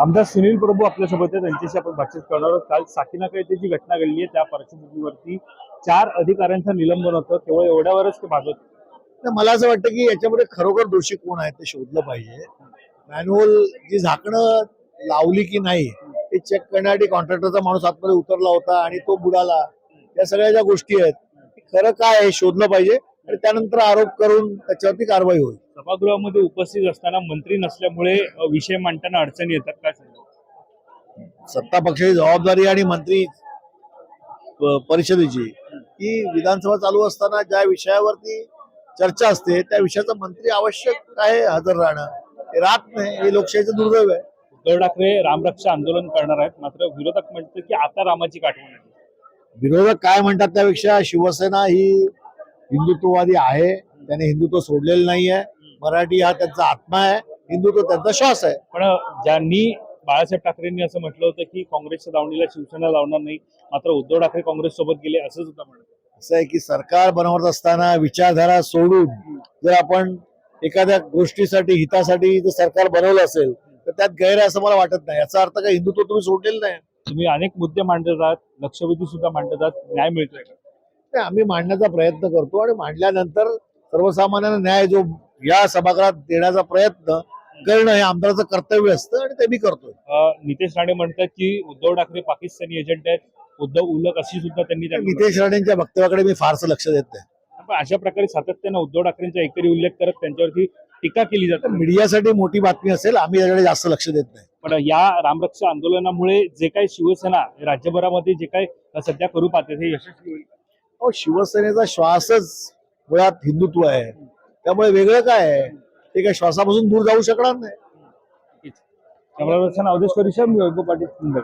आमदार सुनील प्रभू आपल्यासोबत आहेत, त्यांच्याशी आपण बातचीत करणार आहोत। काल साकीनाका येथे जी घटना घडली आहे त्या पार्श्वभूमीवरती 4 अधिकाऱ्यांचं निलंबन होतं, केवळ एवढ्यावरच ते भाजत तर मला असं वाटतं की याच्यामध्ये खरोखर दोषी कोण आहे ते शोधलं पाहिजे। मॅन्युअल जी झाकणं लावली की नाही हे चेक करण्यासाठी कॉन्ट्रॅक्टरचा माणूस आतमध्ये उतरला होता आणि तो बुडाला, या सगळ्या ज्या गोष्टी आहेत खरं काय आहे हे शोधलं पाहिजे आणि त्यानंतर आरोप करून त्याच्यावरती कारवाई होईल। सभागृहामध्ये उपस्थित असताना मंत्री नसल्यामुळे विषय मांडताना अडचणी येतात, काय सांगू? सत्ता पक्षाची जबाबदारी आणि मंत्री परिषदेची की विधानसभा चालू असताना ज्या विषयावरती चर्चा असते त्या विषयाचा मंत्री आवश्यक आहे हजर राहणं, हे राहत नाही, हे लोकशाहीचं दुर्दैव आहे। उद्धव ठाकरे रामरक्षा आंदोलन करणार आहेत, मात्र विरोधक म्हणतात की आता रामाची आठवण आहे। विरोधक काय म्हणतात त्यापेक्षा शिवसेना ही हिंदुत्ववादी आहे, त्याने हिंदुत्व सोडलेलं नाहीये, मराठी हा त्यांचा आत्मा आहे, हिंदुत्व त्यांचा श्वास आहे। पण ज्यांनी बाळासाहेब ठाकरेंनी असं म्हटलं होतं की काँग्रेसच्या दावणीला शिवसेना लावणार नाही, मात्र उद्धव ठाकरे काँग्रेस सोबत गेले असं सुद्धा म्हणतात। असं आहे की सरकार बनवत असताना विचारधारा सोडून जर आपण एखाद्या गोष्टीसाठी हितासाठी जर सरकार बनवलं असेल तर त्यात गैर आहे असं मला वाटत नाही। याचा अर्थ काय हिंदुत्व तुम्ही सोडलेलं नाही। तुम्ही अनेक मुद्दे मांडतात, लक्षवेधी सुद्धा मांडतात, न्याय मिळतोय का? ते आम्ही मांडण्याचा प्रयत्न करतो आणि मांडल्यानंतर सर्वसामान्यांना न्याय जो या सभागृहात देण्याचा प्रयत्न करणं हे आमदाराचं कर्तव्य असतं आणि ते मी करतोय। नितेश राणे म्हणतात की उद्धव ठाकरे पाकिस्तानी एजंट आहेत, उद्धव उलक अशी सुद्धा त्यांनी नितेश राणेंच्या वक्तव्याकडे मी फारसं लक्ष देत नाही। पण अशा प्रकारे सातत्यानं उद्धव ठाकरेंचा एकरी उल्लेख करत त्यांच्यावरती टीका केली जाते। मीडियासाठी मोठी बातमी असेल, आम्ही याकडे जास्त लक्ष देत नाही। पण या रामरक्षा आंदोलनामुळे जे काही शिवसेना राज्यभरामध्ये जे काही सध्या करू पाहते ते यशस्वी होईल। अहो, शिवसेनेचा श्वासच मुळात हिंदुत्व आहे, त्यामुळे वेगळं काय आहे, ते काय श्वासापासून दूर जाऊ शकणार नाही। कमलासन अवधेश परिषद, मी वैभव पाटील मुंबई।